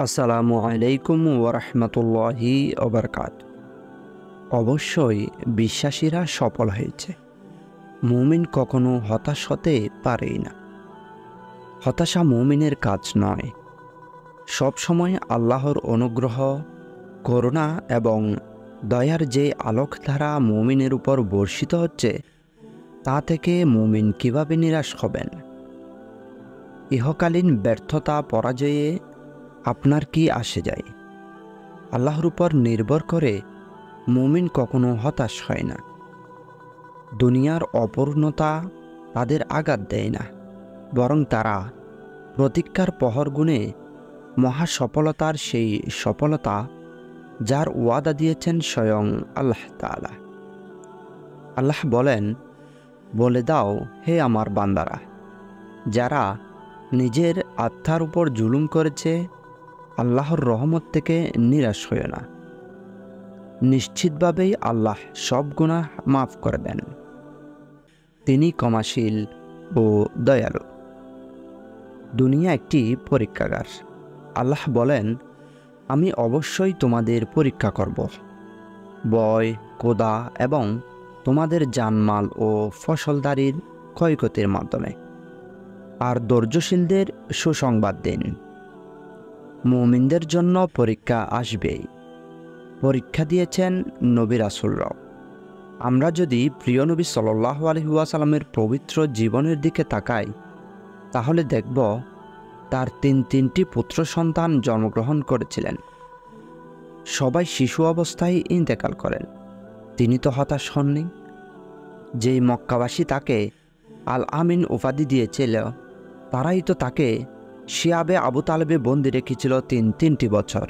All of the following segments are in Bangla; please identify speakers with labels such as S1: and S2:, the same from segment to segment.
S1: আসসালামু আলাইকুম ওরহমতুল্লাহি ওবরকাত। অবশ্যই বিশ্বাসীরা সফল হয়েছে। মুমিন কখনো হতাশ হতে পারেই না। হতাশা মুমিনের কাজ নয়। সবসময় আল্লাহর অনুগ্রহ, করুণা এবং দয়ার যে আলোকধারা মুমিনের উপর বর্ষিত হচ্ছে, তা থেকে মুমিন কিভাবে নিরাশ হবেন? ইহকালীন ব্যর্থতা পরাজয়ে আপনার কি আসে যায়? আল্লাহর উপর নির্ভর করে মুমিন কখনো হতাশ হয় না। দুনিয়ার অপূর্ণতা তাদের আঘাত দেয় না, বরং তারা প্রতীক্ষার প্রহর গুণে মহা সফলতার সেই সফলতা যার ওয়াদা দিয়েছেন স্বয়ং আল্লাহ তাআলা। আল্লাহ বলেন, বলে দাও হে আমার বান্দারা, যারা নিজের আত্মার উপর জুলুম করেছে, আল্লাহর রহমত থেকে নিরাশ হয়ে না। নিশ্চিতভাবেই আল্লাহ সব গুনাহ মাফ করে দেন। তিনি ক্ষমাশীল ও দয়ালু। দুনিয়া একটি পরীক্ষাগার। আল্লাহ বলেন, আমি অবশ্যই তোমাদের পরীক্ষা করব, ভয়, ক্ষুধা এবং তোমাদের জানমাল ও ফসলদারির ক্ষয়ক্ষতির মাধ্যমে। আর ধৈর্যশীলদের সুসংবাদ দিন। মুমিনদের জন্য পরীক্ষা আসবেই। পরীক্ষা দিয়েছেন নবী রাসূলরাও। আমরা যদি প্রিয় নবী সাল্লাল্লাহু আলাইহি ওয়াসাল্লামের পবিত্র জীবনের দিকে তাকাই, তাহলে দেখব তার তিনটি পুত্র সন্তান জন্মগ্রহণ করেছিলেন। সবাই শিশু অবস্থায় ইন্তেকাল করেন। তিনি তো হতাশ হননি। যেই মক্কাবাসী তাকে আল আমিন উপাধি দিয়েছিল, তারাই তো তাকে শিয়াবে আবু তালেবে বন্দি রেখেছিল তিনটি বছর।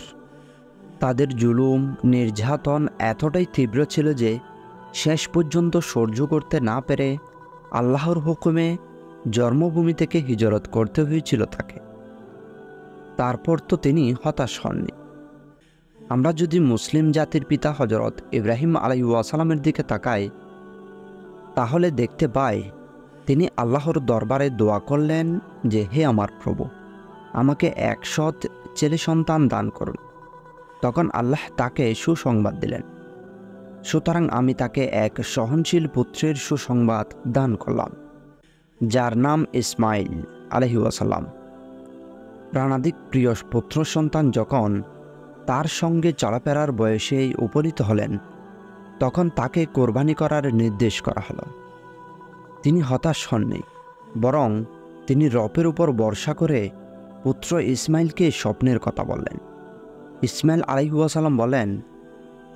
S1: তাদের জুলুম নির্যাতন এতটাই তীব্র ছিল যে শেষ পর্যন্ত সহ্য করতে না পেরে আল্লাহর হুকুমে জন্মভূমি থেকে হিজরত করতে হয়েছিল তাকে। তারপর তো তিনি হতাশ হননি। আমরা যদি মুসলিম জাতির পিতা হজরত ইব্রাহিম আলাইহিস সালামের দিকে তাকাই, তাহলে দেখতে পাই তিনি আল্লাহর দরবারে দোয়া করলেন যে, হে আমার প্রভু, আমাকে 100 ছেলে সন্তান দান করুন। তখন আল্লাহ তাকে সুসংবাদ দিলেন। সুতরাং আমি তাকে এক সহনশীল পুত্রের সুসংবাদ দান করলাম, যার নাম ইসমাইল আলাইহিস সালাম। প্রাণাধিক প্রিয় পুত্র সন্তান যখন তার সঙ্গে চলাফেরার বয়সে উপনীত হলেন, তখন তাকে কোরবানি করার নির্দেশ করা হলো। তিনি হতাশ হননি, বরং তিনি রবের উপর ভরসা করে পুত্র ইসমাইলকে স্বপ্নের কথা বললেন। ইসমাইল আলাইহিস সালাম বলেন,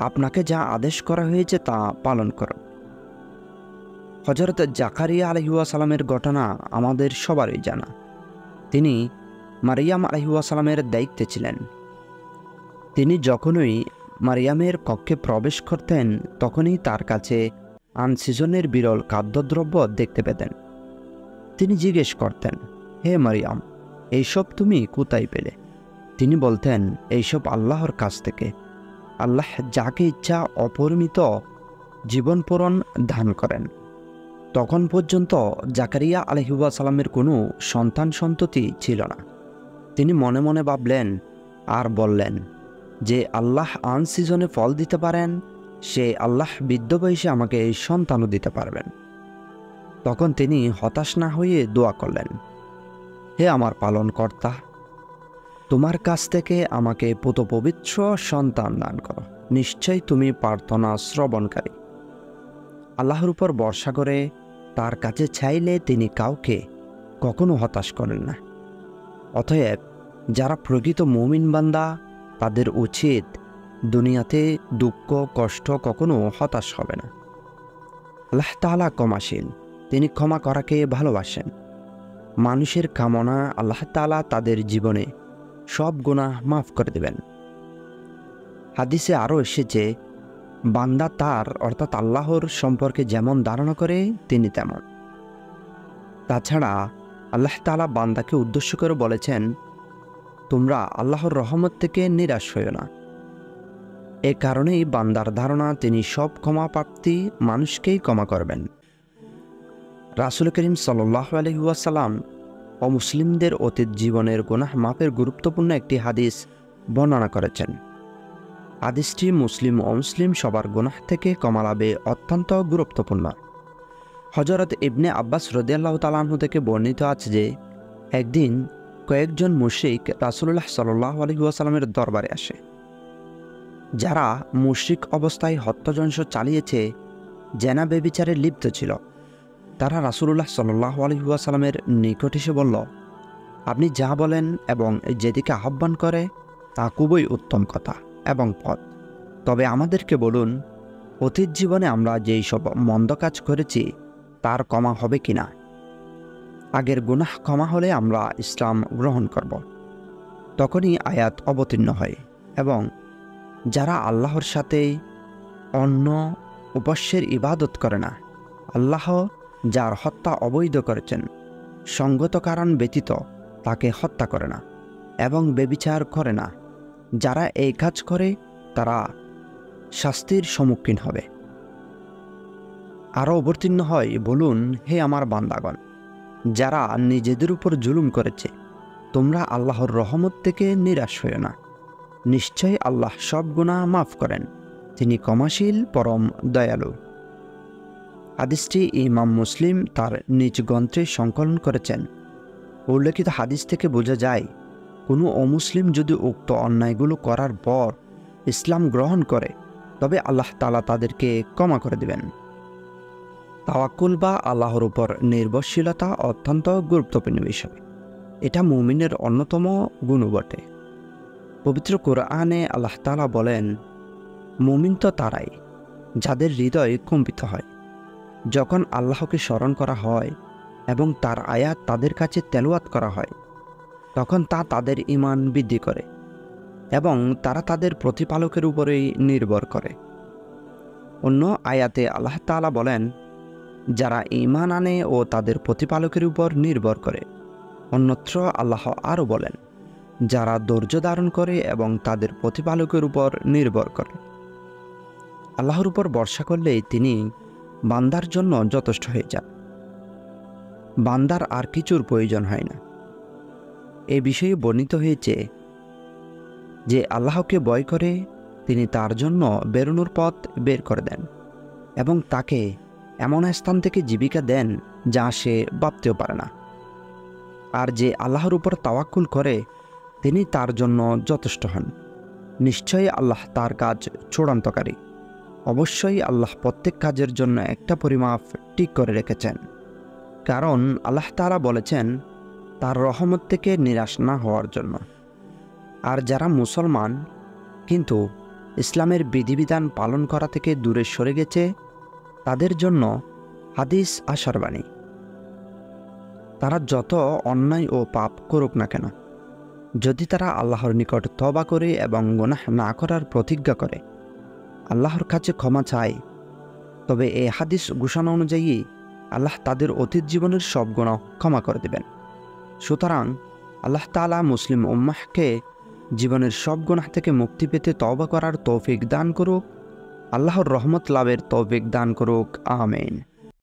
S1: আপনাকে যা আদেশ করা হয়েছে তা পালন করুন। হযরত জাকারিয়া আলাইহিস সালামের ঘটনা আমাদের সবারই জানা। তিনি মারিয়াম আলাইহিস সালামের দায়িত্বে ছিলেন। তিনি যখনই মারিয়ামের কক্ষে প্রবেশ করতেন, তখনই তার কাছে আনসিজনের বিরল খাদ্যদ্রব্য দেখতে পেতেন। তিনি জিজ্ঞেস করতেন, হে মারিয়াম, এইসব তুমি কোথায় পেলে? তিনি বলতেন, এইসব আল্লাহর কাছ থেকে। আল্লাহ যাকে ইচ্ছা অপরিমিত জীবনপূরণ দান করেন। তখন পর্যন্ত জাকারিয়া আলাইহিস সালামের কোনো সন্তান সন্ততি ছিল না। তিনি মনে মনে ভাবলেন আর বললেন যে আল্লাহ আনসিজনে ফল দিতে পারেন, সে আল্লাহ বৃদ্ধ বয়সে আমাকে এই সন্তানও দিতে পারবেন। তখন তিনি হতাশ না হয়ে দোয়া করলেন, হে আমার পালনকর্তা, তোমার কাছ থেকে আমাকে পুতপবিত্র সন্তান দান করো। নিশ্চয়ই তুমি প্রার্থনা শ্রবণকারী। আল্লাহর উপর ভরসা করে তার কাছে চাইলে তিনি কাউকে কখনো হতাশ করেন না। অতএব যারা প্রকৃত মুমিন বান্দা, তাদের উচিত দুনিয়াতে দুঃখ কষ্ট কখনো হতাশ হবে না। আল্লাহ তাআলা ক্ষমাশীল। তিনি ক্ষমা করাকে ভালোবাসেন। মানুষের কামনা আল্লাহ তাআলা তাদের জীবনে সব গুনাহ মাফ করে দেবেন। হাদিসে আরও এসেছে, বান্দা তার অর্থাৎ আল্লাহর সম্পর্কে যেমন ধারণা করে তিনি তেমন। তাছাড়া আল্লাহ তাআলা বান্দাকে উদ্দেশ্য করে বলেছেন, তোমরা আল্লাহর রহমত থেকে নিরাশ হইও না। এ কারণেই বান্দার ধারণা তিনি সব ক্ষমাপ্রাপ্তি মানুষকেই ক্ষমা করবেন। রাসূল করিম সাল্লাল্লাহু আলাইহি ওয়াসাল্লাম ও মুসলিমদের অতীত জীবনের গুনাহ মাফের গুরুত্বপূর্ণ একটি হাদিস বর্ণনা করেছেন। হাদিসটি মুসলিম ও মুসলিম সবার গুনাহ থেকে ক্ষমা লাভে অত্যন্ত গুরুত্বপূর্ণ। হযরত ইবনে আব্বাস রাদিয়াল্লাহু তাআলা আনহু থেকে বর্ণিত আছে যে একদিন কয়েকজন মুশরিক রাসূলুল্লাহ সাল্লাল্লাহু আলাইহি ওয়াসাল্লামের দরবারে আসে। যারা মুশরিক অবস্থায় হত্যাযজ্ঞ চালিয়েছে, জেনা ব্যভিচারে লিপ্ত ছিল, তারা রাসূলুল্লাহ সাল্লাল্লাহু আলাইহি ওয়াসাল্লামের নিকট এসে বলল, আপনি যা বলেন এবং যেদিকে আহ্বান করে তা খুবই উত্তম কথা এবং পথ। তবে আমাদেরকে বলুন, অতীত জীবনে আমরা যেই সব মন্দ কাজ করেছি তার ক্ষমা হবে কিনা। আগের গুনাহ ক্ষমা হলে আমরা ইসলাম গ্রহণ করব। তখনই আয়াত অবতীর্ণ হয় এবং যারা আল্লাহর সাথে অন্য উপাস্যের ইবাদত করে না, আল্লাহ যার হত্যা অবৈধ করেছেন, সঙ্গত কারণ ব্যতীত তাকে হত্যা করে না এবং ব্যভিচার করে না, যারা এই কাজ করে তারা শাস্তির সম্মুখীন হবে। আরও অবতীর্ণ হয়, বলুন, হে আমার বান্দাগণ, যারা নিজেদের উপর জুলুম করেছে, তোমরা আল্লাহর রহমত থেকে নিরাশ হইও না। নিশ্চয়ই আল্লাহ সব গুনাহ মাফ করেন, তিনি ক্ষমাশীল পরম দয়ালু। হাদিসটি ইমাম মুসলিম তার নিজ গ্রন্থে সংকলন করেছেন। উল্লেখিত হাদিস থেকে বোঝা যায়, কোনো অমুসলিম যদি উক্ত অন্যায়গুলো করার পর ইসলাম গ্রহণ করে তবে আল্লাহ তাআলা তাদেরকে ক্ষমা করে দেবেন। তাওয়াক্কুল বা আল্লাহর উপর নির্ভরশীলতা অত্যন্ত গুরুত্বপূর্ণ বিষয়। এটা মুমিনের অন্যতম গুণ বটে। পবিত্র কোরআনে আল্লাহ তাআলা বলেন, মুমিন তো তারাই যাদের হৃদয় কম্পিত হয় যখন আল্লাহকে স্মরণ করা হয় এবং তার আয়াত তাদের কাছে তেলাওয়াত করা হয়, তখন তা তাদের ঈমান বৃদ্ধি করে এবং তারা তাদের প্রতিপালকের উপরেই নির্ভর করে। অন্য আয়াতে আল্লাহ তাআলা বলেন, যারা ঈমান আনে ও তাদের প্রতিপালকের উপর নির্ভর করে। অন্যত্র আল্লাহ আরও বলেন, যারা ধৈর্য ধারণ করে এবং তাদের প্রতিপালকের উপর নির্ভর করে। আল্লাহর উপর ভরসা করলেই তিনি বান্দার জন্য যথেষ্ট হয়ে যান। বান্দার আর কিছুর প্রয়োজন হয় না। এ বিষয়ে বর্ণিত হয়েছে যে আল্লাহকে ভয় করে তিনি তার জন্য বেরোনোর পথ বের করে দেন এবং তাকে এমন স্থান থেকে জীবিকা দেন যা সে ভাবতেও পারে না। আর যে আল্লাহর উপর তাওয়াক্কুল করে তিনি তার জন্য যথেষ্ট হন। নিশ্চয়ই আল্লাহ তার কাজ চূড়ান্তকারী। অবশ্যই আল্লাহ প্রত্যেক কাজের জন্য একটা পরিমাপ ঠিক করে রেখেছেন, কারণ আল্লাহ তাআলা বলেছেন তার রহমত থেকে নিরাশ না হওয়ার জন্য। আর যারা মুসলমান কিন্তু ইসলামের বিধিবিধান পালন করা থেকে দূরে সরে গেছে, তাদের জন্য হাদিস আশারবাণী। তারা যত অন্যায় ও পাপ করুক না কেন, যদি তারা আল্লাহর নিকট তওবা করে এবং গুনাহ না করার প্রতিজ্ঞা করে, আল্লাহর কাছে ক্ষমা চায়, তবে এই হাদিস ঘোষণা অনুযায়ী আল্লাহ তাদের অতীত জীবনের সব গুনাহ ক্ষমা করে দেবেন। সুতরাং আল্লাহ তাআলা মুসলিম উম্মাহকে জীবনের সব গুনাহ থেকে মুক্তি পেতে তওবা করার তৌফিক দান করুক। আল্লাহর রহমত লাভের তৌফিক দান করুক। আমিন।